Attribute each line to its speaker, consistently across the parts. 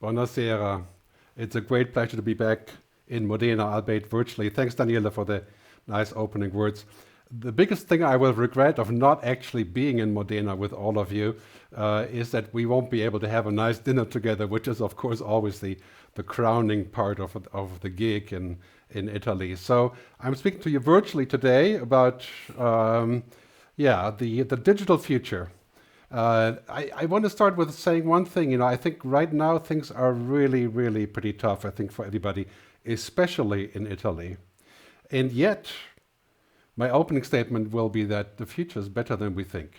Speaker 1: Buonasera. It's a great pleasure to be back in Modena, albeit virtually. Thanks, Daniela, for the nice opening words. The biggest thing I will regret of not actually being in Modena with all of you is that we won't be able to have a nice dinner together, which is, of course, always the crowning part of the gig in Italy. So I'm speaking to you virtually today about, the digital future. I want to start with saying one thing. I think right now things are really, really pretty tough, I think, for everybody, especially in Italy. And yet, my opening statement will be that the future is better than we think.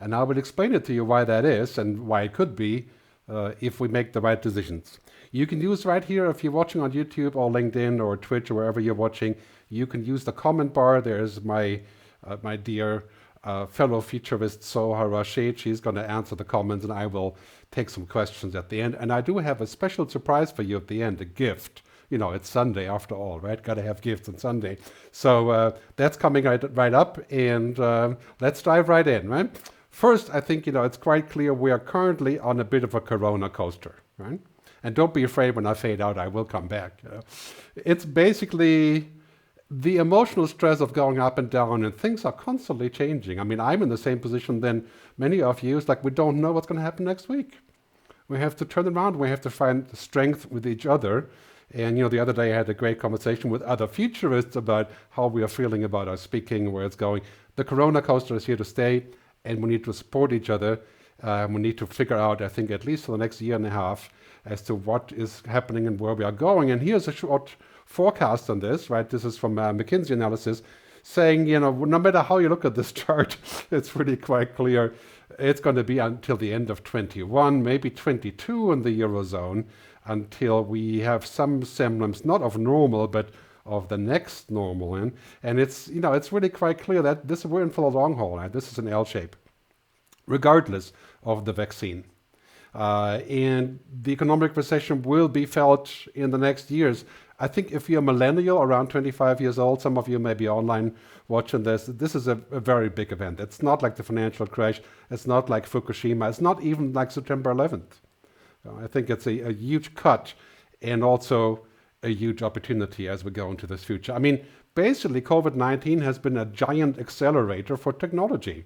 Speaker 1: And I will explain it to you why that is and why it could be if we make the right decisions. You can use right here, if you're watching on YouTube or LinkedIn or Twitch or wherever you're watching, you can use the comment bar. There's my dear fellow futurist Soha Rashid. She's going to answer the comments and I will take some questions at the end. And I do have a special surprise for you at the end, a gift. It's Sunday after all, right? Got to have gifts on Sunday. So that's coming right up, and let's dive right in, right? First, I think, it's quite clear we are currently on a bit of a corona coaster, right? And don't be afraid when I fade out, I will come back. It's basically the emotional stress of going up and down, and things are constantly changing. I mean, I'm in the same position than many of you. It's like we don't know what's going to happen next week. We have to turn around. We have to find strength with each other. And, the other day I had a great conversation with other futurists about how we are feeling about our speaking, where it's going. The corona coaster is here to stay, and we need to support each other. We need to figure out, I think, at least for the next year and a half, as to what is happening and where we are going. And here's a short forecast on this, right? This is from McKinsey analysis, saying, no matter how you look at this chart, it's really quite clear. It's going to be until the end of 21, maybe 22 in the Eurozone, until we have some semblance, not of normal, but of the next normal. And it's, it's really quite clear that we're in for the long haul. Right? This is an L shape, regardless of the vaccine. And the economic recession will be felt in the next years. I think if you're a millennial, around 25 years old, some of you may be online watching this is a very big event. It's not like the financial crash. It's not like Fukushima. It's not even like September 11th. I think it's a huge cut and also a huge opportunity as we go into this future. I mean, basically, COVID-19 has been a giant accelerator for technology.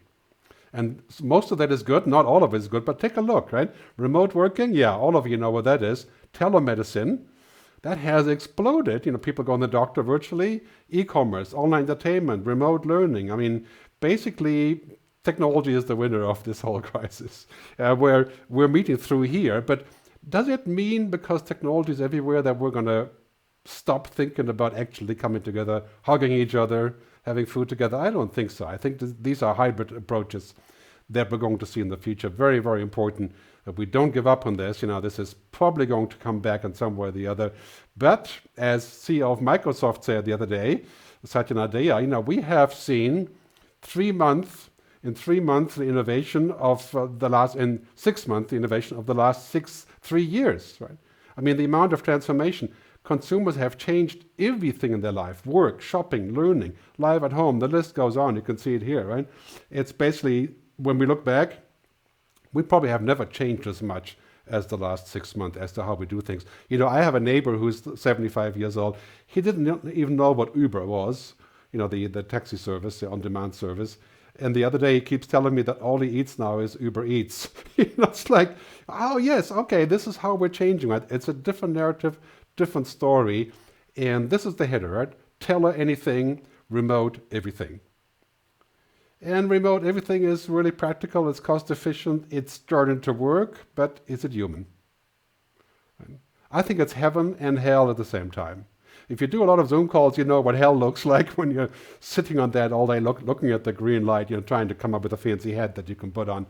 Speaker 1: And most of that is good, not all of it is good, but take a look, right? Remote working, yeah, all of you know what that is. Telemedicine, that has exploded. People go to the doctor virtually. E-commerce, online entertainment, remote learning. I mean, basically, technology is the winner of this whole crisis, where we're meeting through here. But does it mean because technology is everywhere that we're going to stop thinking about actually coming together, hugging each other, having food together? I don't think so. I think these are hybrid approaches that we're going to see in the future. Very, very important that we don't give up on this. This is probably going to come back in some way or the other. But as CEO of Microsoft said the other day, Satya Nadella, we have seen 3 months, in 3 months, the innovation of in 6 months, the innovation of the last 3 years, right? I mean, the amount of transformation. Consumers have changed everything in their life, work, shopping, learning, live at home, the list goes on, you can see it here, right? It's basically, when we look back, we probably have never changed as much as the last 6 months as to how we do things. I have a neighbor who's 75 years old. He didn't even know what Uber was, the taxi service, the on-demand service. And the other day he keeps telling me that all he eats now is Uber Eats. It's like, oh yes, okay, this is how we're changing, right? It's a different narrative, different story. And this is the header, right? Tell her anything, remote everything. And remote everything is really practical, it's cost efficient, it's starting to work, but is it human? I think it's heaven and hell at the same time. If you do a lot of Zoom calls, you know what hell looks like when you're sitting on that all day looking at the green light, trying to come up with a fancy hat that you can put on,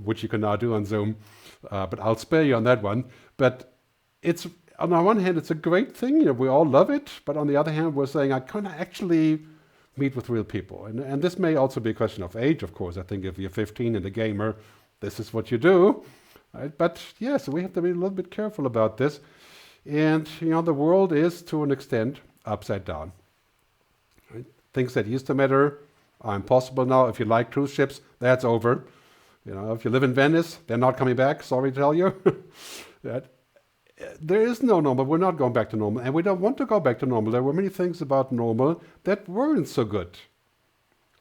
Speaker 1: which you can now do on Zoom. But I'll spare you on that one. But it's, on the one hand, it's a great thing. We all love it. But on the other hand, we're saying, I can't actually meet with real people. And this may also be a question of age, of course. I think if you're 15 and a gamer, this is what you do. Right? But yes, we have to be a little bit careful about this. And, the world is, to an extent, upside down. Right? Things that used to matter are impossible now. If you like cruise ships, that's over. If you live in Venice, they're not coming back, sorry to tell you. There is no normal. We're not going back to normal, and we don't want to go back to normal. There were many things about normal that weren't so good.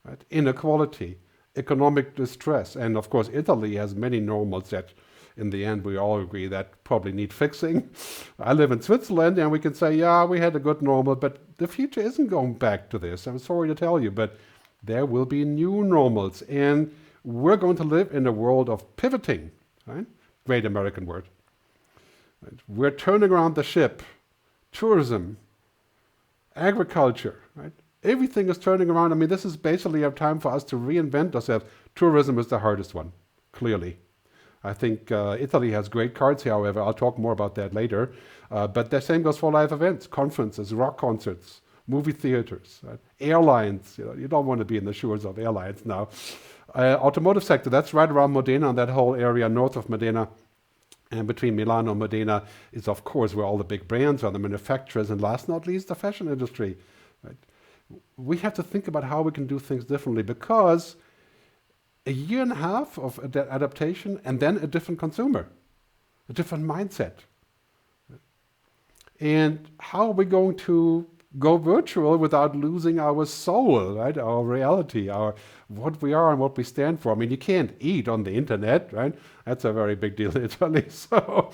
Speaker 1: Right? Inequality, economic distress, and of course Italy has many normals that in the end we all agree that probably need fixing. I live in Switzerland and we can say, yeah, we had a good normal, but the future isn't going back to this. I'm sorry to tell you, but there will be new normals, and we're going to live in a world of pivoting, right? Great American word. Right? We're turning around the ship, tourism, agriculture, right? Everything is turning around. I mean, this is basically a time for us to reinvent ourselves. Tourism is the hardest one, clearly. I think Italy has great cards here, however. I'll talk more about that later. But the same goes for live events, conferences, rock concerts, movie theaters, right? Airlines. You don't want to be in the shores of airlines now. Automotive sector, that's right around Modena, and that whole area north of Modena. And between Milano and Modena is, of course, where all the big brands are, the manufacturers, and last but not least, the fashion industry. Right? We have to think about how we can do things differently, because a year and a half of adaptation and then a different consumer, a different mindset. And how are we going to go virtual without losing our soul, right? Our reality, our what we are and what we stand for. I mean, you can't eat on the internet, right? That's a very big deal in Italy. So,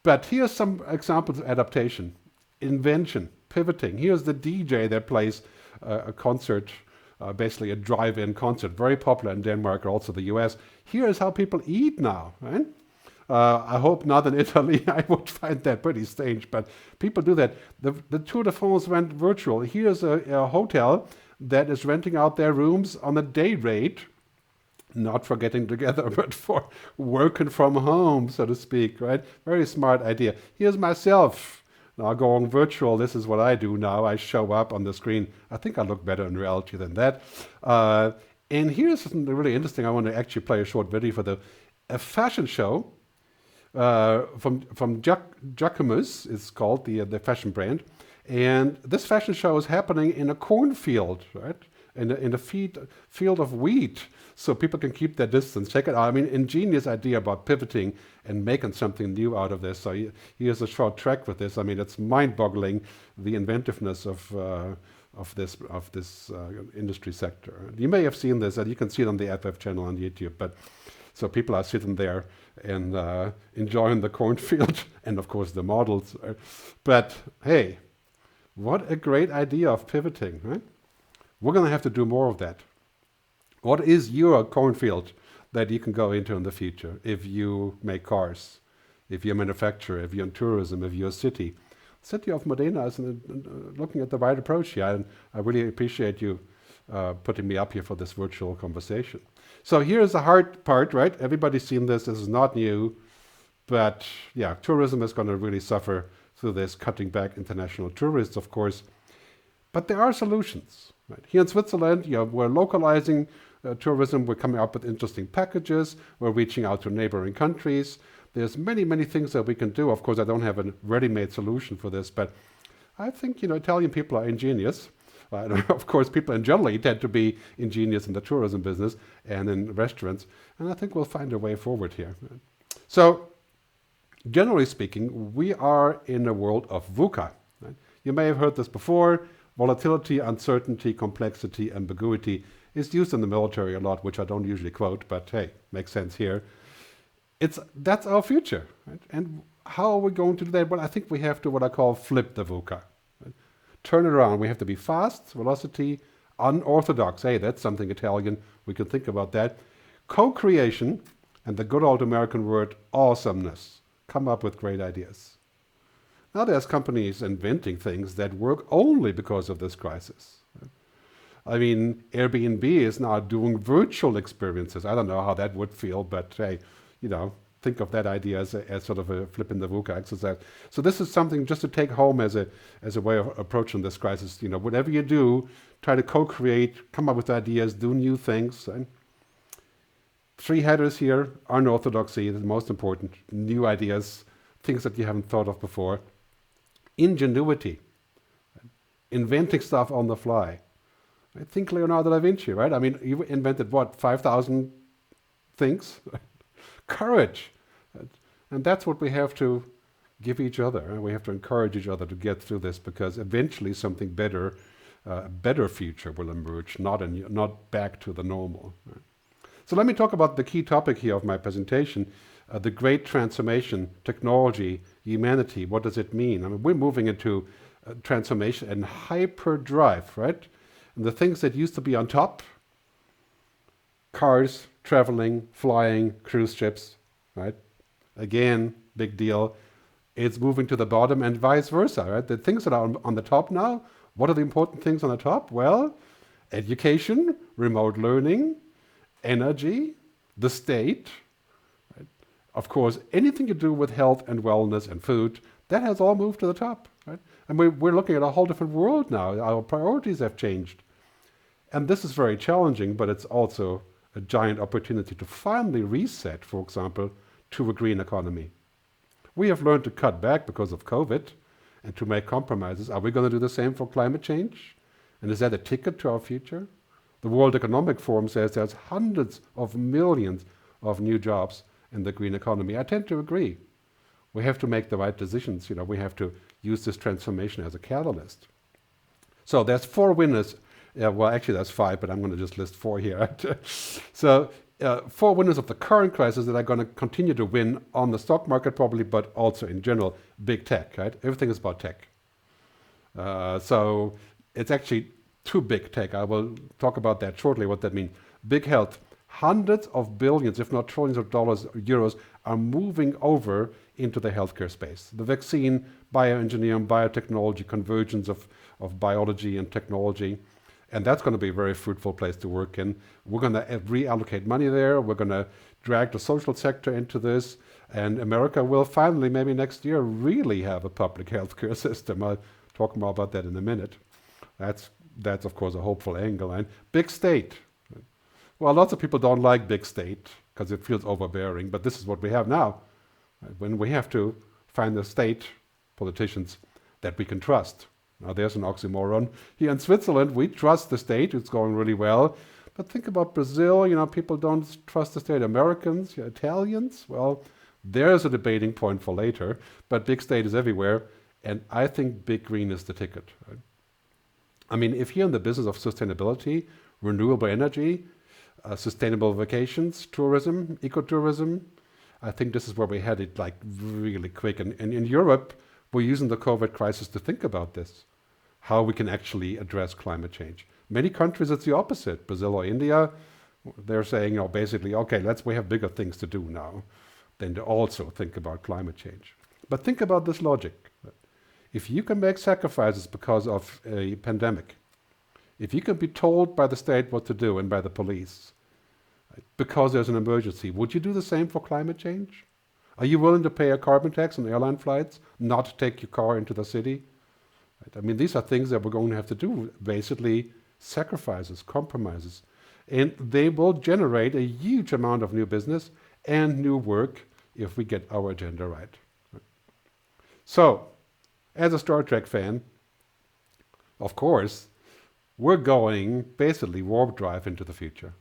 Speaker 1: but here's some examples of adaptation, invention, pivoting. Here's the DJ that plays a concert, basically a drive-in concert, very popular in Denmark, also the US. Here's how people eat now, right? I hope not in Italy. I would find that pretty strange, but people do that. The Tour de France went virtual. Here's a hotel that is renting out their rooms on a day rate, not for getting together, but for working from home, so to speak, right? Very smart idea. Here's myself now going virtual. This is what I do now. I show up on the screen. I think I look better in reality than that. And here's something really interesting. I want to actually play a short video for a fashion show from Jacquemus, it's called the fashion brand, and this fashion show is happening in a cornfield, right? In a field of wheat, so people can keep their distance. Check it out. I mean, ingenious idea about pivoting and making something new out of this. So here's a short track with this. I mean, it's mind-boggling, the inventiveness of this industry sector. You may have seen this, and you can see it on the FF channel on YouTube. But so people are sitting there and enjoying the cornfield, and of course the models. But hey, what a great idea of pivoting, right? We're going to have to do more of that. What is your cornfield that you can go into in the future if you make cars, if you're a manufacturer, if you're in tourism, if you're a city? City of Modena is looking at the right approach here, and I really appreciate you putting me up here for this virtual conversation. So here's the hard part, right? Everybody's seen this. This is not new. But yeah, tourism is going to really suffer through this, cutting back international tourists, of course. But there are solutions. Right? Here in Switzerland, we're localizing tourism. We're coming up with interesting packages. We're reaching out to neighboring countries. There's many, many things that we can do. Of course, I don't have a ready-made solution for this, but I think, Italian people are ingenious. Of course, people in general tend to be ingenious in the tourism business and in restaurants, and I think we'll find a way forward here. So, generally speaking, we are in a world of VUCA. Right? You may have heard this before. Volatility, uncertainty, complexity, ambiguity is used in the military a lot, which I don't usually quote, but hey, makes sense here. That's our future. Right? And how are we going to do that? Well, I think we have to what I call flip the VUCA. Right? Turn it around. We have to be fast, velocity, unorthodox. Hey, that's something Italian. We can think about that. Co-creation, and the good old American word, awesomeness. Come up with great ideas. Now there's companies inventing things that work only because of this crisis. I mean, Airbnb is now doing virtual experiences. I don't know how that would feel, but hey, think of that idea as sort of a flip in the VUCA exercise. So this is something just to take home as a way of approaching this crisis. Whatever you do, try to co-create, come up with ideas, do new things. And 3 headers here: unorthodoxy, the most important, new ideas, things that you haven't thought of before. Ingenuity, inventing stuff on the fly. I think Leonardo da Vinci, right? I mean, he invented 5,000 things? Courage. And that's what we have to give each other. We have to encourage each other to get through this, because eventually something better, a better future will emerge, not back to the normal. Right? So let me talk about the key topic here of my presentation, the great transformation, technology, humanity. What does it mean? I mean, we're moving into transformation and hyperdrive, right? And the things that used to be on top, cars, traveling, flying, cruise ships, right? Again, big deal. It's moving to the bottom and vice versa, right? The things that are on the top now, what are the important things on the top? Well, education, remote learning, energy, the state, right? Of course, anything to do with health and wellness and food, that has all moved to the top, right? And we're looking at a whole different world now. Our priorities have changed. And this is very challenging, but it's also a giant opportunity to finally reset, for example, to a green economy. We have learned to cut back because of COVID and to make compromises. Are we going to do the same for climate change? And is that a ticket to our future? The World Economic Forum says there's hundreds of millions of new jobs in the green economy. I tend to agree. We have to make the right decisions. We have to use this transformation as a catalyst. So there's 4 winners. Well, actually there's 5, but I'm going to just list 4 here. So 4 winners of the current crisis that are going to continue to win on the stock market probably, but also in general, big tech, right? Everything is about tech. So it's actually too big tech. I will talk about that shortly, what that means. Big health. Hundreds of billions, if not trillions of dollars, euros, are moving over into the healthcare space. The vaccine, bioengineering, biotechnology, convergence of biology and technology. And that's going to be a very fruitful place to work in. We're going to reallocate money there. We're going to drag the social sector into this. And America will finally, maybe next year, really have a public healthcare system. I'll talk more about that in a minute. That's of course, a hopeful angle. And big state. Well, lots of people don't like big state because it feels overbearing, but this is what we have now. When we have to find a state, politicians, that we can trust. Now there's an oxymoron. Here in Switzerland, we trust the state. It's going really well. But think about Brazil. People don't trust the state. Americans, Italians, well, there's a debating point for later. But big state is everywhere. And I think big green is the ticket. Right? I mean, if you're in the business of sustainability, renewable energy, sustainable vacations, tourism, ecotourism, I think this is where we're headed like really quick. And in Europe, we're using the COVID crisis to think about this, how we can actually address climate change. Many countries, it's the opposite. Brazil or India, they're saying, basically, okay, we have bigger things to do now than to also think about climate change. But think about this logic. If you can make sacrifices because of a pandemic, if you can be told by the state what to do and by the police, because there's an emergency, would you do the same for climate change? Are you willing to pay a carbon tax on airline flights, not take your car into the city? Right? I mean, these are things that we're going to have to do, basically sacrifices, compromises. And they will generate a huge amount of new business and new work if we get our agenda right. So, as a Star Trek fan, of course, we're going basically warp drive into the future.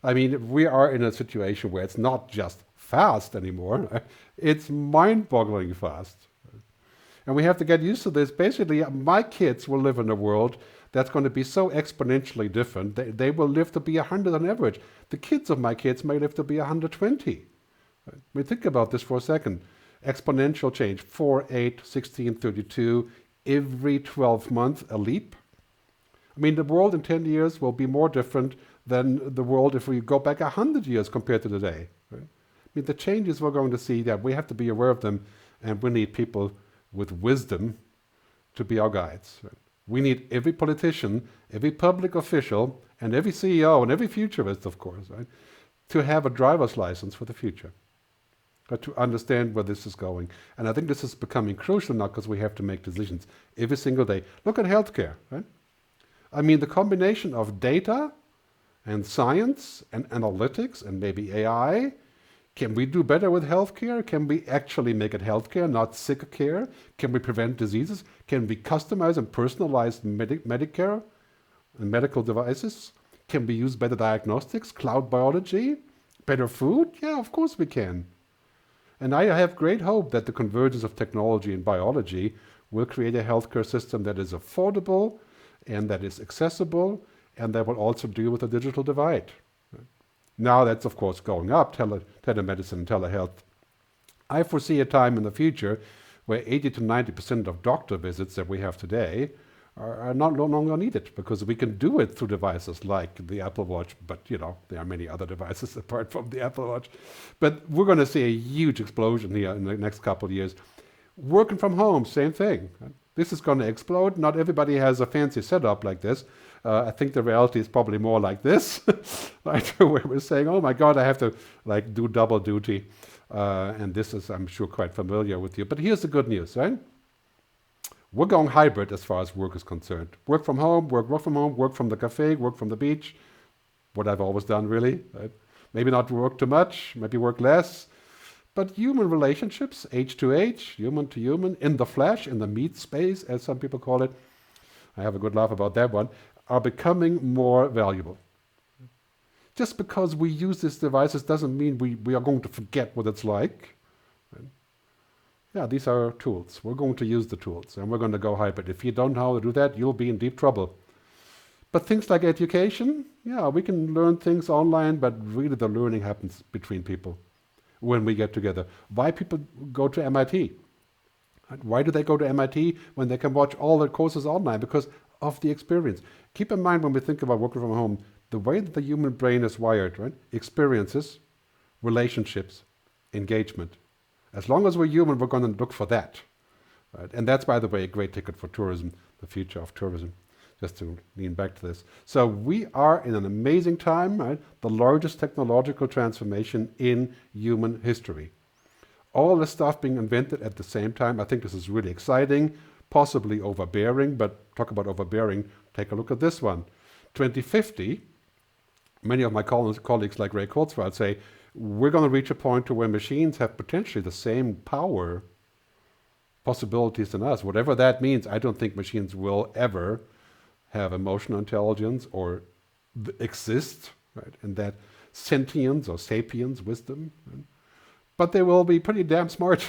Speaker 1: I mean, we are in a situation where it's not just fast anymore, it's mind-boggling fast. And we have to get used to this. Basically, my kids will live in a world that's going to be so exponentially different. They will live to be 100 on average. The kids of my kids may live to be 120. I mean, think about this for a second. Exponential change, 4, 8, 16, 32, every 12 months, a leap. I mean, the world in 10 years will be more different than the world if we go back 100 years compared to today. Right? I mean, the changes we're going to see, that we have to be aware of them, and we need people with wisdom to be our guides. Right? We need every politician, every public official, and every CEO, and every futurist, of course, right, to have a driver's license for the future, to understand where this is going. And I think this is becoming crucial now because we have to make decisions every single day. Look at healthcare, right? I mean, the combination of data and science and analytics and maybe AI, can we do better with healthcare? Can we actually make it healthcare, not sick care? Can we prevent diseases? Can we customize and personalize Medicare and medical devices? Can we use better diagnostics, cloud biology, better food? Yeah, of course we can. And I have great hope that the convergence of technology and biology will create a healthcare system that is affordable and that is accessible and that will also deal with the digital divide. Now that's, of course, going up, telemedicine and telehealth. I foresee a time in the future where 80 to 90% of doctor visits that we have today are no longer needed because we can do it through devices like the Apple Watch, but there are many other devices apart from the Apple Watch. But we're going to see a huge explosion here in the next couple of years. Working from home, same thing. This is going to explode. Not everybody has a fancy setup like this. I think the reality is probably more like this, right? Where we're saying, oh my God, I have to do double duty. And this is, I'm sure, quite familiar with you. But here's the good news, right? We're going hybrid as far as work is concerned. Work from home, work from home, work from the cafe, work from the beach. What I've always done, really. Right? Maybe not work too much, maybe work less. But human relationships, H to H, human to human, in the flesh, in the meat space, as some people call it, I have a good laugh about that one, are becoming more valuable. Just because we use these devices doesn't mean we are going to forget what it's like. Yeah, these are tools. We're going to use the tools, and we're going to go hybrid. If you don't know how to do that, you'll be in deep trouble. But things like education, yeah, we can learn things online, but really the learning happens between people when we get together. Why people go to MIT? Why do they go to MIT when they can watch all their courses online? Because of the experience. Keep in mind when we think about working from home, the way that the human brain is wired, right? Experiences, relationships, engagement. As long as we're human, we're going to look for that. Right? And that's, by the way, a great ticket for tourism, the future of tourism, just to lean back to this. So we are in an amazing time, right? The largest technological transformation in human history. All this stuff being invented at the same time. I think this is really exciting, possibly overbearing, but talk about overbearing, take a look at this one. 2050, many of my colleagues like Ray Kurzweil say, we're going to reach a point to where machines have potentially the same power possibilities than us. Whatever that means, I don't think machines will ever have emotional intelligence or exist, right? And that sentience or sapience, wisdom. Right? But they will be pretty damn smart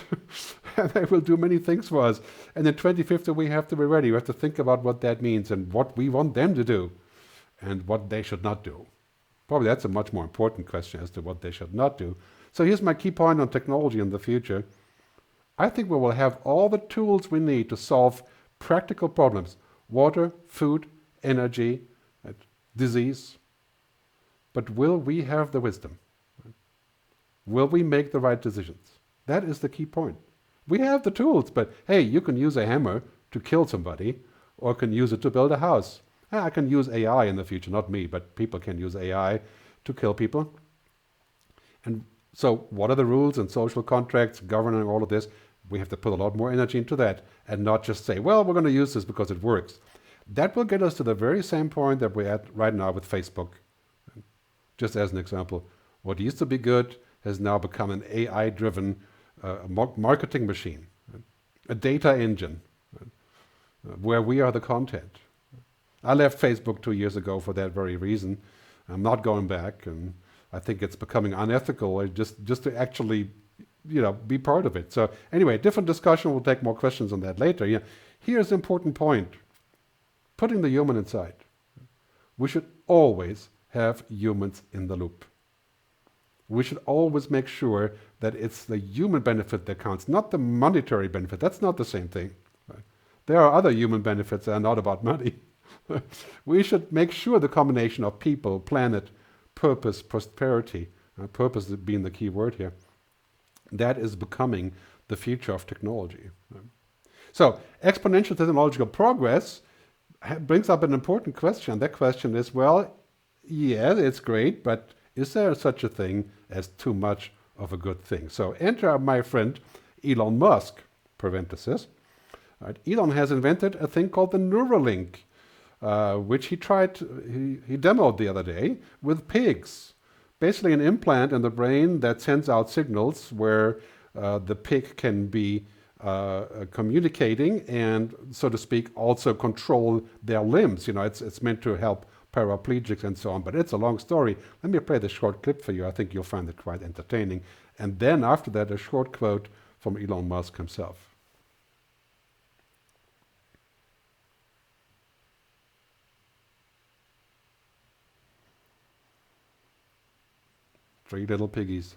Speaker 1: and they will do many things for us. And in 2050, we have to be ready. We have to think about what that means and what we want them to do and what they should not do. Probably that's a much more important question as to what they should not do. So here's my key point on technology in the future. I think we will have all the tools we need to solve practical problems. Water, food, energy, disease. But will we have the wisdom? Will we make the right decisions? That is the key point. We have the tools, but hey, you can use a hammer to kill somebody or can use it to build a house. I can use AI in the future, not me, but people can use AI to kill people. And so what are the rules and social contracts governing all of this? We have to put a lot more energy into that and not just say, well, we're going to use this because it works. That will get us to the very same point that we're at right now with Facebook. Just as an example, what used to be good has now become an AI-driven marketing machine, a data engine, where we are the content. I left Facebook 2 years ago for that very reason. I'm not going back, and I think it's becoming unethical just to actually, be part of it. So anyway, different discussion. We'll take more questions on that later. Yeah. Here's the important point. Putting the human inside. We should always have humans in the loop. We should always make sure that it's the human benefit that counts, not the monetary benefit. That's not the same thing. Right? There are other human benefits that are not about money. We should make sure the combination of people, planet, purpose, prosperity, purpose being the key word here, that is becoming the future of technology. So exponential technological progress brings up an important question. That question is, well, yeah, it's great, but is there such a thing as too much of a good thing? So enter my friend Elon Musk, parenthesis. Right? Elon has invented a thing called the Neuralink, which he demoed the other day with pigs. Basically an implant in the brain that sends out signals where the pig can be communicating and, so to speak, also control their limbs. It's meant to help paraplegics and so on, but it's a long story. Let me play this short clip for you. I think you'll find it quite entertaining And then after that, a short quote from Elon Musk himself. Three little piggies.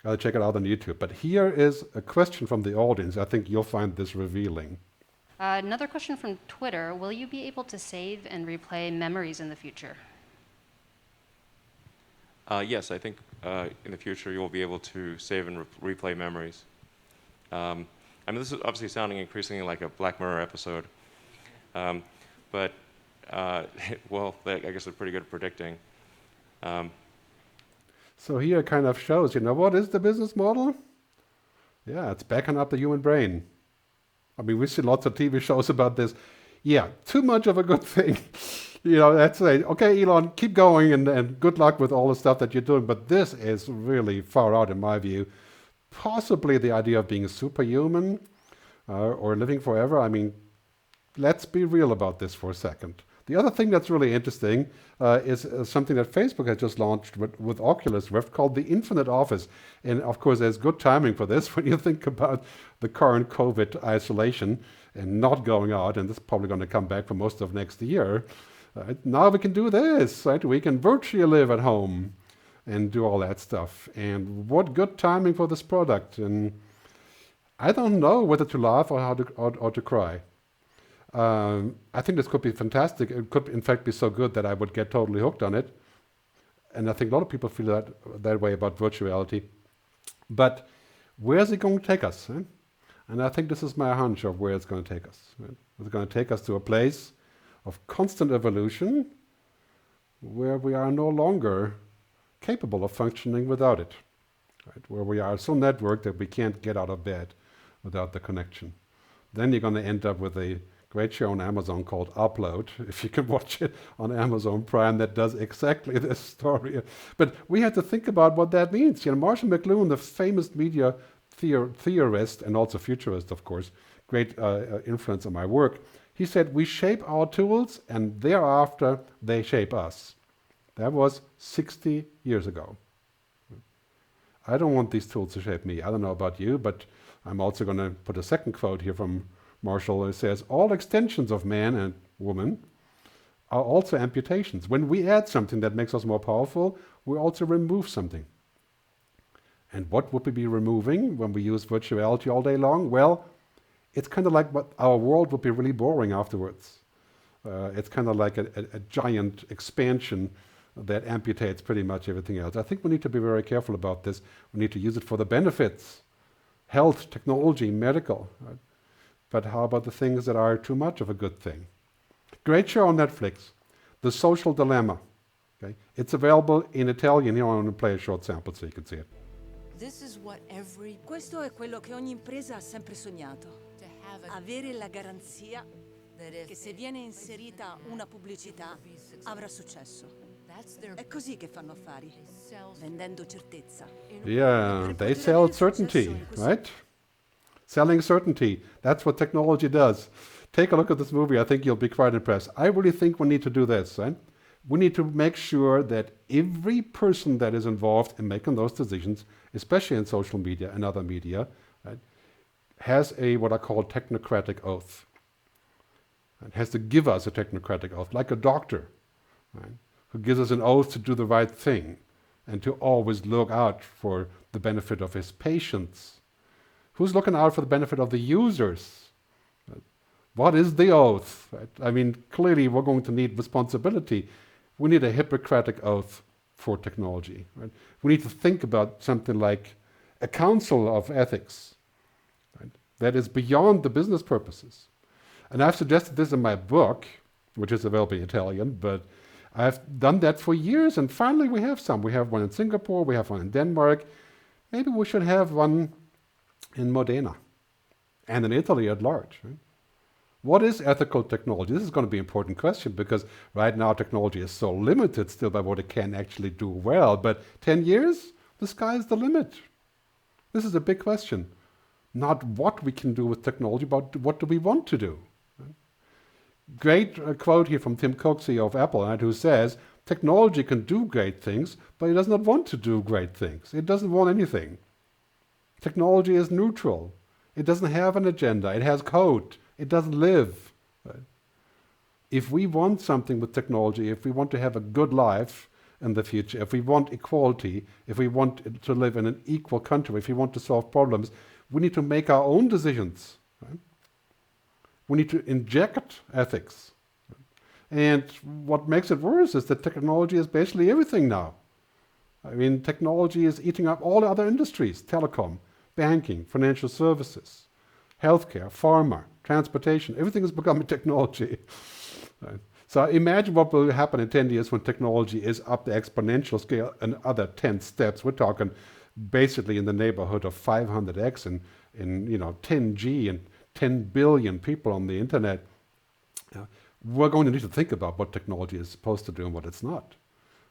Speaker 1: Gotta check it out on YouTube. But here is a question from the audience. I think you'll find this revealing.
Speaker 2: Another question from Twitter. Will you be able to save and replay memories in the future?
Speaker 3: Yes, I think in the future you will be able to save and replay memories. I mean, this is obviously sounding increasingly like a Black Mirror episode, but well, I guess they're pretty good at predicting.
Speaker 1: So here it kind of shows, what is the business model? Yeah, it's backing up the human brain. I mean, we see lots of TV shows about this. Yeah, too much of a good thing. That's like, okay, Elon, keep going and good luck with all the stuff that you're doing. But this is really far out in my view. Possibly the idea of being a superhuman or living forever. I mean, let's be real about this for a second. The other thing that's really interesting is something that Facebook has just launched with Oculus Rift called the Infinite Office. And of course, there's good timing for this when you think about the current COVID isolation and not going out, and this is probably going to come back for most of next year. Now we can do this, right? We can virtually live at home and do all that stuff. And what good timing for this product. And I don't know whether to laugh or to cry. I think this could be fantastic. It could, in fact, be so good that I would get totally hooked on it. And I think a lot of people feel that way about virtual reality. But where's it going to take us? Eh? And I think this is my hunch of where it's going to take us. Right? It's going to take us to a place of constant evolution where we are no longer capable of functioning without it. Right? Where we are so networked that we can't get out of bed without the connection. Then you're going to end up with a great show on Amazon called Upload, if you can watch it on Amazon Prime, that does exactly this story. But we have to think about what that means. Marshall McLuhan, the famous media theorist and also futurist, of course, great influence on my work, he said, we shape our tools and thereafter they shape us. That was 60 years ago. I don't want these tools to shape me. I don't know about you, but I'm also going to put a second quote here from Marshall. It says, all extensions of man and woman are also amputations. When we add something that makes us more powerful, we also remove something. And what would we be removing when we use virtuality all day long? Well, it's kind of like what our world would be really boring afterwards. It's kind of like a giant expansion that amputates pretty much everything else. I think we need to be very careful about this. We need to use it for the benefits, health, technology, medical. Right? But how about the things that are too much of a good thing? Great show on Netflix, The Social Dilemma. Okay? It's available in Italian. Here I want to play a short sample so you can see it.
Speaker 4: Questo è quello che ogni impresa ha sempre sognato. Avere la garanzia che se viene inserita una pubblicità avrà successo. È così che fanno affari, vendendo certezza.
Speaker 1: Yeah, they sell certainty, right? Selling certainty. That's what technology does. Take a look at this movie. I think you'll be quite impressed. I really think we need to do this, right? We need to make sure that every person that is involved in making those decisions, especially in social media and other media, right, has a what I call technocratic oath. It has to give us a technocratic oath, like a doctor, right, who gives us an oath to do the right thing and to always look out for the benefit of his patients. Who's looking out for the benefit of the users? Right? What is the oath? Right? I mean, clearly we're going to need responsibility. We need a Hippocratic oath for technology. Right? We need to think about something like a council of ethics, right, that is beyond the business purposes. And I've suggested this in my book, which is available in Italian, but I've done that for years, and finally we have some. We have one in Singapore, we have one in Denmark. Maybe we should have one in Modena and in Italy at large. Right? What is ethical technology? This is going to be an important question because right now technology is so limited still by what it can actually do well. But 10 years, the sky is the limit. This is a big question. Not what we can do with technology, but what do we want to do? Right? Great quote here from Tim Cook, CEO of Apple, right, who says, Technology can do great things, but it does not want to do great things. It doesn't want anything. Technology is neutral. It doesn't have an agenda. It has code. It doesn't live. Right? If we want something with technology, if we want to have a good life in the future, if we want equality, if we want to live in an equal country, if we want to solve problems, we need to make our own decisions. Right? We need to inject ethics. And what makes it worse is that technology is basically everything now. I mean, technology is eating up all the other industries: telecom, banking, financial services, healthcare, pharma, transportation. Everything is becoming technology. Right? So imagine what will happen in 10 years when technology is up the exponential scale another 10 steps. We're talking basically in the neighborhood of 500x and 10G and 10 billion people on the internet. We're going to need to think about what technology is supposed to do and what it's not,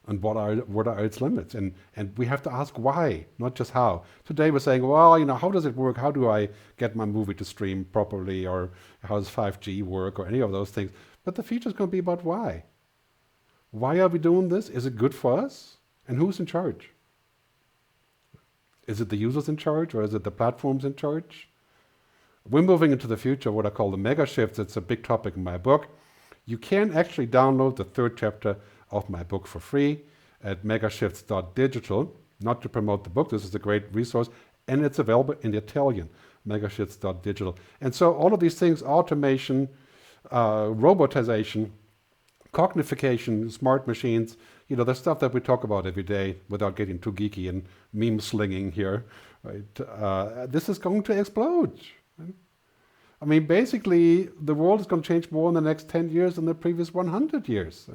Speaker 1: and what are its limits, and we have to ask why, not just how. Today we're saying, well, how does it work? How do I get my movie to stream properly, or how does 5G work, or any of those things? But the future is going to be about why. Why are we doing this? Is it good for us? And who's in charge? Is it the users in charge, or is it the platforms in charge? We're moving into the future, what I call the mega shifts. It's a big topic in my book. You can actually download the 3rd chapter of my book for free at megashifts.digital. Not to promote the book, this is a great resource, and it's available in Italian, megashifts.digital. And so all of these things, automation, robotization, cognification, smart machines, the stuff that we talk about every day without getting too geeky and meme slinging here, right? This is going to explode. Right? I mean, basically, the world is going to change more in the next 10 years than the previous 100 years.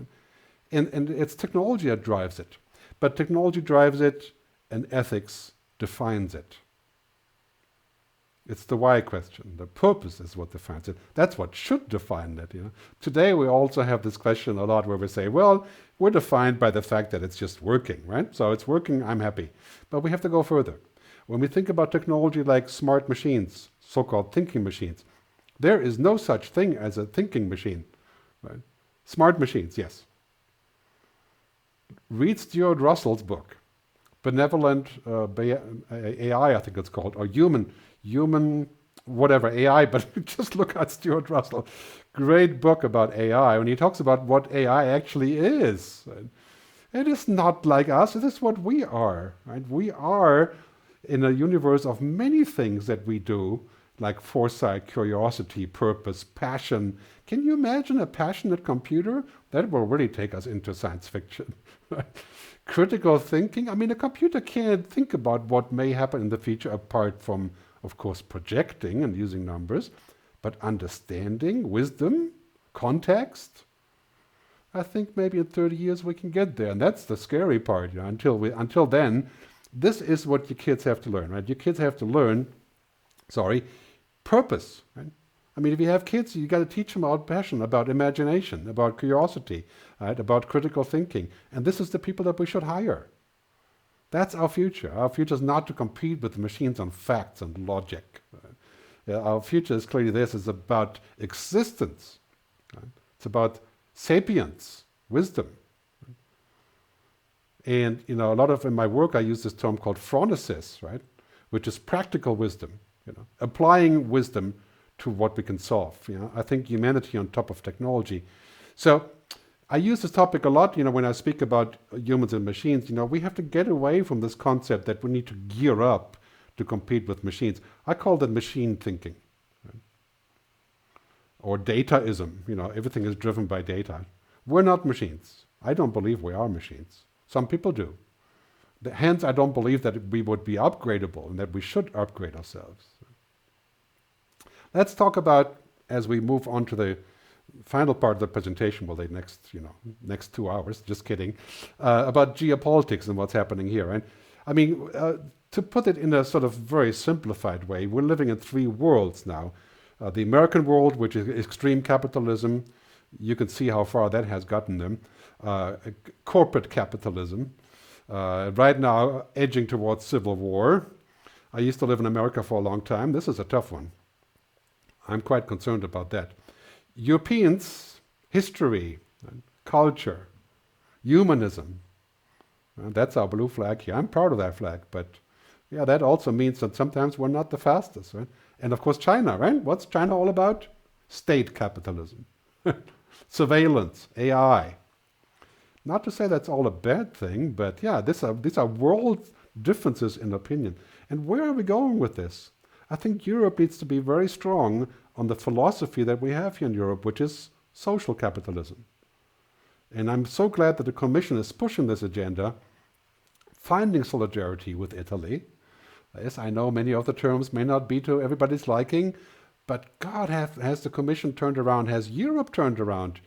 Speaker 1: And it's technology that drives it. But technology drives it, and ethics defines it. It's the why question. The purpose is what defines it. That's what should define it. Today we also have this question a lot where we say, well, we're defined by the fact that it's just working, right? So it's working, I'm happy. But we have to go further. When we think about technology like smart machines, so-called thinking machines, there is no such thing as a thinking machine. Right? Smart machines, yes. Read Stuart Russell's book, Benevolent AI, I think it's called, or human whatever AI, but just look at Stuart Russell. Great book about AI, and he talks about what AI actually is. Right? It is not like us, it is what we are. Right? We are in a universe of many things that we do, like foresight, curiosity, purpose, passion. Can you imagine a passionate computer? That will really take us into science fiction. Right? Critical thinking. I mean, a computer can't think about what may happen in the future apart from, of course, projecting and using numbers, but understanding, wisdom, context. I think maybe in 30 years we can get there, and that's the scary part. Until then, this is what your kids have to learn. Right? Your kids have to learn, purpose. Right? I mean, if you have kids, you got to teach them about passion, about imagination, about curiosity, right? About critical thinking. And this is the people that we should hire. That's our future. Our future is not to compete with the machines on facts and logic. Right? Our future is clearly this. It's about existence. Right? It's about sapience, wisdom. Right? And a lot of in my work I use this term called phronesis, right? Which is practical wisdom. Applying wisdom to what we can solve. I think humanity on top of technology. So I use this topic a lot, when I speak about humans and machines. We have to get away from this concept that we need to gear up to compete with machines. I call that machine thinking. Right? Or dataism. Everything is driven by data. We're not machines. I don't believe we are machines. Some people do. Hence, I don't believe that we would be upgradable and that we should upgrade ourselves. Let's talk about, as we move on to the final part of the presentation, well, the next 2 hours, just kidding, about geopolitics and what's happening here. And I mean, to put it in a sort of very simplified way, we're living in 3 worlds now. The American world, which is extreme capitalism. You can see how far that has gotten them. Corporate capitalism. Right now, edging towards civil war. I used to live in America for a long time. This is a tough one. I'm quite concerned about that. Europeans, history, culture, Humanism. That's our blue flag here. I'm proud of that flag, but yeah, that also means that sometimes we're not the fastest, right? And of course China, right? What's China all about? State capitalism, surveillance, AI. Not to say that's all a bad thing, but yeah, these are world differences in opinion. And where are we going with this? I think Europe needs to be very strong on the philosophy that we have here in Europe, which is social capitalism. And I'm so glad that the Commission is pushing this agenda, finding solidarity with Italy. Yes, I know many of the terms may not be to everybody's liking, but God, has the Commission turned around? Has Europe turned around?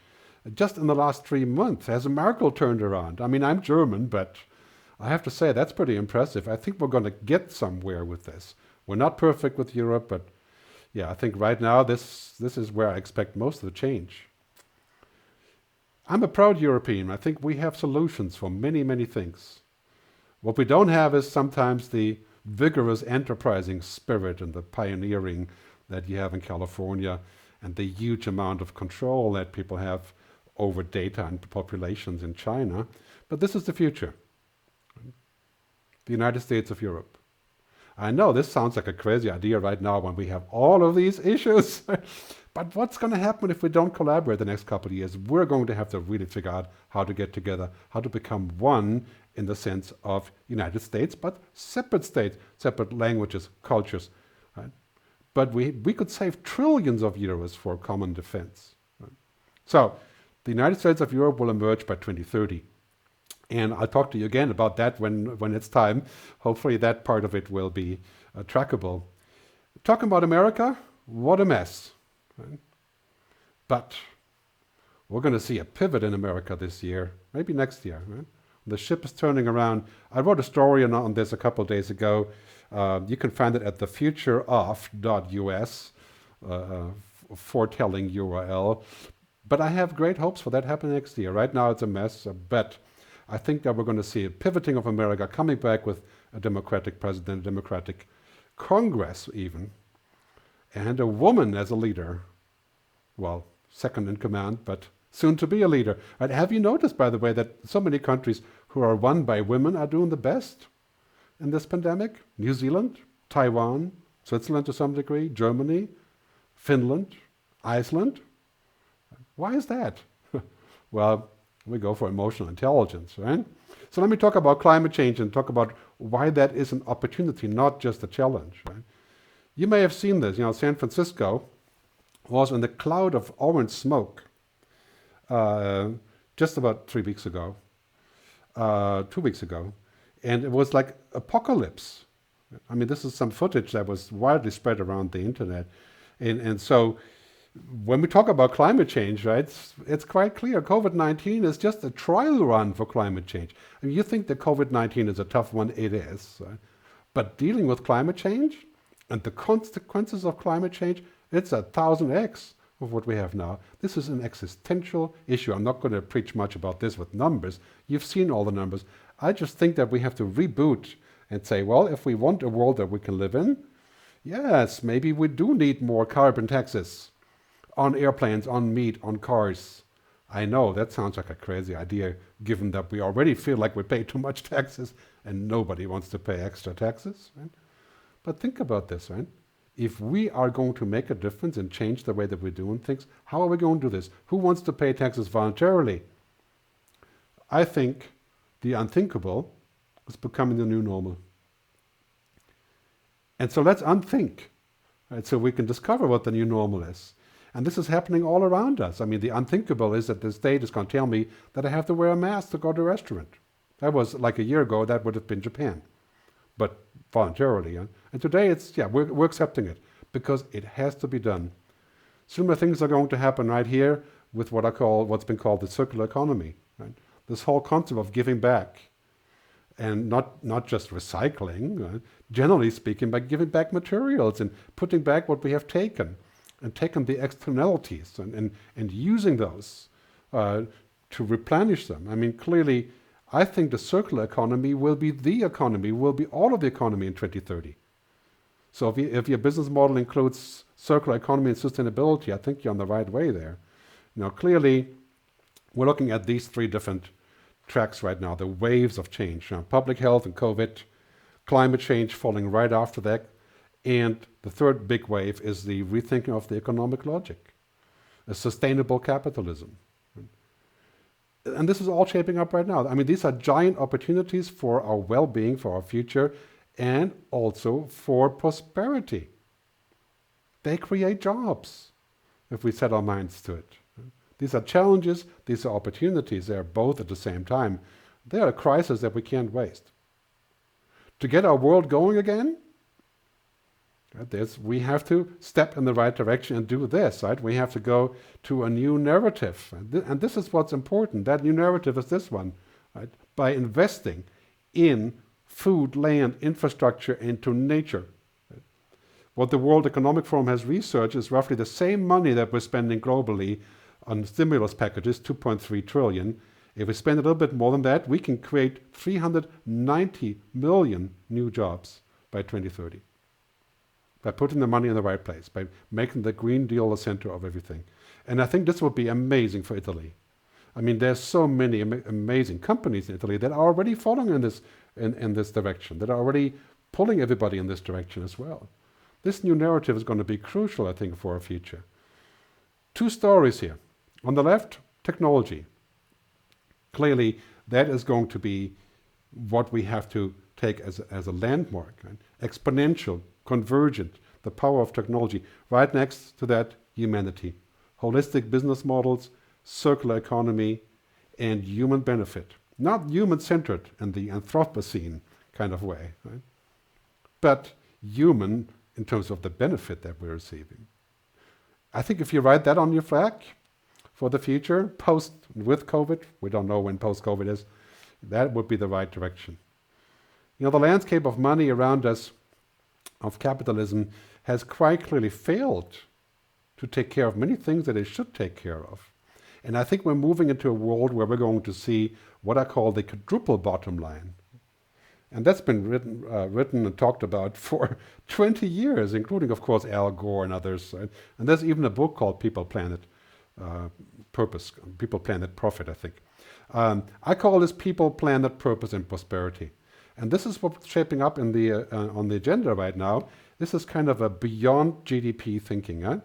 Speaker 1: Just in the last 3 months, has Merkel turned around? I mean, I'm German, but I have to say that's pretty impressive. I think we're going to get somewhere with this. We're not perfect with Europe, but yeah, I think right now this is where I expect most of the change. I'm a proud European. I think we have solutions for many, many things. What we don't have is sometimes the vigorous enterprising spirit and the pioneering that you have in California and the huge amount of control that people have over data and populations in China. But this is the future. The United States of Europe. I know this sounds like a crazy idea right now when we have all of these issues. But what's going to happen if we don't collaborate the next couple of years? We're going to have to really figure out how to get together, how to become one in the sense of United States, but separate states, separate languages, cultures. Right? But we could save trillions of euros for common defense. Right? So the United States of Europe will emerge by 2030. And I'll talk to you again about that when it's time. Hopefully that part of it will be trackable. Talking about America, what a mess. Right? But we're going to see a pivot in America this year, maybe next year. Right? The ship is turning around. I wrote a story on this a couple of days ago. You can find it at thefutureof.us, foretelling URL. But I have great hopes for that happening next year. Right now it's a mess, but I think that we're going to see a pivoting of America, coming back with a Democratic president, a Democratic Congress even, and a woman as a leader. Well, second in command, but soon to be a leader. And have you noticed, by the way, that so many countries who are run by women are doing the best in this pandemic? New Zealand, Taiwan, Switzerland to some degree, Germany, Finland, Iceland. Why is that? Well, we go for emotional intelligence, right? So let me talk about climate change and talk about why that is an opportunity, not just a challenge, right? You may have seen this. San Francisco was in the cloud of orange smoke just about 2 weeks ago, and it was like apocalypse. I mean, this is some footage that was widely spread around the internet, and so when we talk about climate change, right, it's quite clear. COVID-19 is just a trial run for climate change. I mean, you think that COVID-19 is a tough one, it is. Right? But dealing with climate change and the consequences of climate change, it's 1,000x of what we have now. This is an existential issue. I'm not going to preach much about this with numbers. You've seen all the numbers. I just think that we have to reboot and say, well, if we want a world that we can live in, yes, maybe we do need more carbon taxes on airplanes, on meat, on cars. I know that sounds like a crazy idea, given that we already feel like we pay too much taxes and nobody wants to pay extra taxes. Right? But think about this, right? If we are going to make a difference and change the way that we're doing things, how are we going to do this? Who wants to pay taxes voluntarily? I think the unthinkable is becoming the new normal. And so let's unthink, right? So we can discover what the new normal is. And this is happening all around us. I mean, the unthinkable is that the state is going to tell me that I have to wear a mask to go to a restaurant. That was like a year ago, that would have been Japan, but voluntarily. And today we're accepting it because it has to be done. Similar things are going to happen right here with what's been called the circular economy. Right? This whole concept of giving back, and not just recycling, right? Generally speaking, by giving back materials and putting back what we have taken. And taking the externalities and using those to replenish them. I mean, clearly, I think the circular economy will be all of the economy in 2030. So if your business model includes circular economy and sustainability, I think you're on the right way there. Clearly, we're looking at these three different tracks right now, the waves of change. Public health and COVID, climate change falling right after that, and the third big wave is the rethinking of the economic logic, a sustainable capitalism. And this is all shaping up right now. I mean, these are giant opportunities for our well-being, for our future, and also for prosperity. They create jobs if we set our minds to it. These are challenges, these are opportunities, they are both at the same time. They are a crisis that we can't waste. To get our world going again, we have to step in the right direction and do this, right? We have to go to a new narrative. And this is what's important. That new narrative is this one, right? By investing in food, land, infrastructure, into nature. Right? What the World Economic Forum has researched is roughly the same money that we're spending globally on stimulus packages, 2.3 trillion. If we spend a little bit more than that, we can create 390 million new jobs by 2030. By putting the money in the right place, by making the Green Deal the center of everything. And I think this will be amazing for Italy. I mean, there's so many amazing companies in Italy that are already following in this direction, that are already pulling everybody in this direction as well. This new narrative is going to be crucial, I think, for our future. Two stories here. On the left, technology. Clearly, that is going to be what we have to take as a landmark. Right? Exponential, convergent, the power of technology. Right next to that, humanity. Holistic business models, circular economy, and human benefit. Not human-centered in the Anthropocene kind of way, right? But human in terms of the benefit that we're receiving. I think if you write that on your flag for the future, with COVID, we don't know when post-COVID is, that would be the right direction. You know, the landscape of money around us, of capitalism, has quite clearly failed to take care of many things that it should take care of. And I think we're moving into a world where we're going to see what I call the quadruple bottom line. And that's been written and talked about for 20 years, including, of course, Al Gore and others. And there's even a book called People, Planet, Purpose, People, Planet, Profit, I think. I call this People, Planet, Purpose, and Prosperity. And this is what's shaping up in the on the agenda right now. This is kind of a beyond GDP thinking,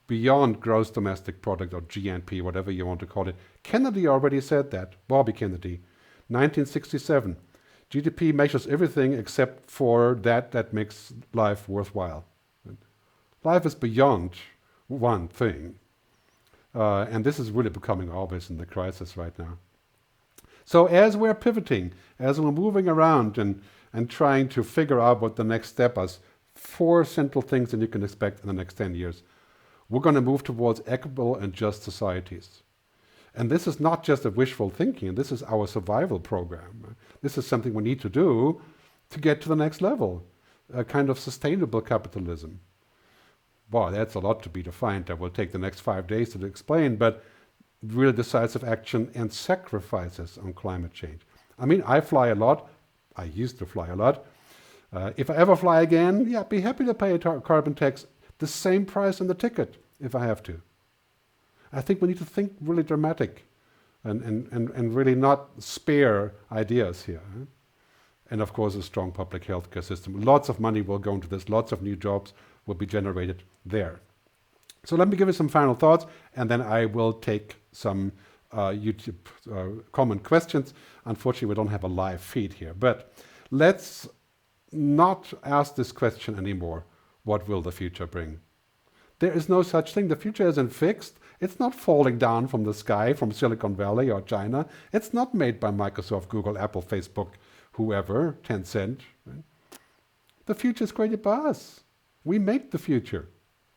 Speaker 1: beyond gross domestic product, or GNP, whatever you want to call it. Kennedy already said that, Bobby Kennedy, 1967. GDP measures everything except for that makes life worthwhile. Life is beyond one thing. And this is really becoming obvious in the crisis right now. So as we're pivoting, as we're moving around and trying to figure out what the next step is, 4 central things that you can expect in the next 10 years. We're going to move towards equitable and just societies. And this is not just a wishful thinking, this is our survival program. This is something we need to do to get to the next level, a kind of sustainable capitalism. Wow, that's a lot to be defined. That will take the next 5 days to explain, but real decisive action and sacrifices on climate change. I mean, I fly a lot. I used to fly a lot. If I ever fly again, yeah, I'd be happy to pay a carbon tax, the same price on the ticket, if I have to. I think we need to think really dramatic and really not spare ideas here. And of course, a strong public healthcare system. Lots of money will go into this. Lots of new jobs will be generated there. So let me give you some final thoughts, and then I will take some YouTube common questions. Unfortunately, we don't have a live feed here, but let's not ask this question anymore. What will the future bring? There is no such thing. The future isn't fixed. It's not falling down from the sky from Silicon Valley or China. It's not made by Microsoft, Google, Apple, Facebook, whoever, Tencent. Right? The future is created by us. We make the future.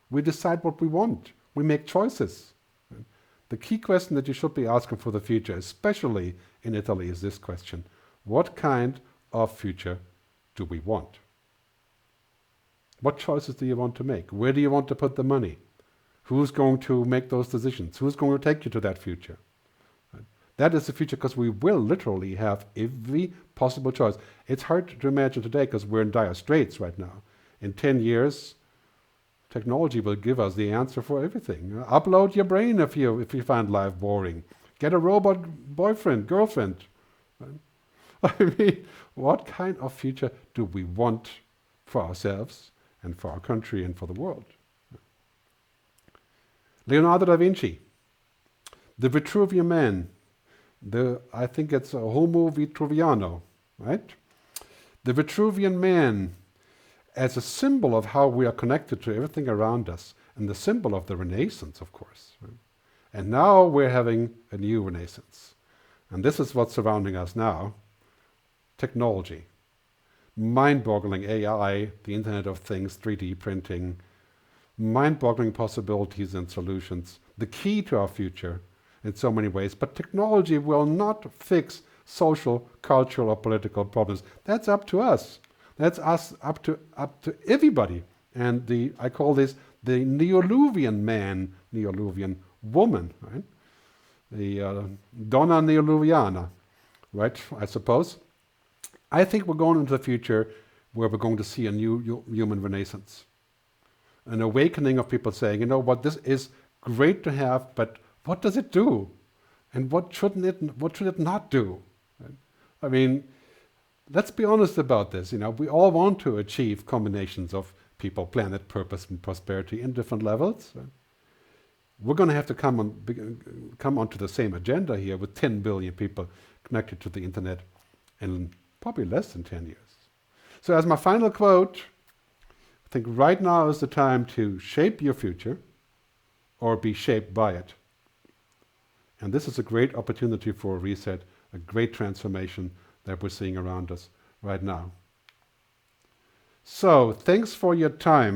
Speaker 1: We decide what we want. We make choices. Right? The key question that you should be asking for the future, especially in Italy, is this question. What kind of future do we want? What choices do you want to make? Where do you want to put the money? Who's going to make those decisions? Who's going to take you to that future? Right? That is the future, because we will literally have every possible choice. It's hard to imagine today because we're in dire straits right now. In 10 years, technology will give us the answer for everything. Upload your brain if you find life boring. Get a robot boyfriend, girlfriend. I mean, what kind of future do we want for ourselves and for our country and for the world? Leonardo da Vinci, the Vitruvian Man, I think it's a Homo Vitruviano, right? The Vitruvian Man as a symbol of how we are connected to everything around us, and the symbol of the Renaissance, of course. Right? And now we're having a new Renaissance. And this is what's surrounding us now. Technology. Mind-boggling AI, the Internet of Things, 3D printing, mind-boggling possibilities and solutions, the key to our future in so many ways. But technology will not fix social, cultural, or political problems. That's up to us. That's us up to everybody. And I call this the Neoluvian man, Neoluvian woman, right? The Donna Neoluviana, right? I suppose. I think we're going into the future where we're going to see a new human renaissance. An awakening of people saying, you know what, this is great to have, but what does it do? And what should it not do? Right? I mean, let's be honest about this. You know, we all want to achieve combinations of people, planet, purpose, and prosperity in different levels. Right? We're going to have to come onto the same agenda here with 10 billion people connected to the internet in probably less than 10 years. So as my final quote, I think right now is the time to shape your future or be shaped by it. And this is a great opportunity for a reset, a great transformation that we're seeing around us right now. So, thanks for your time.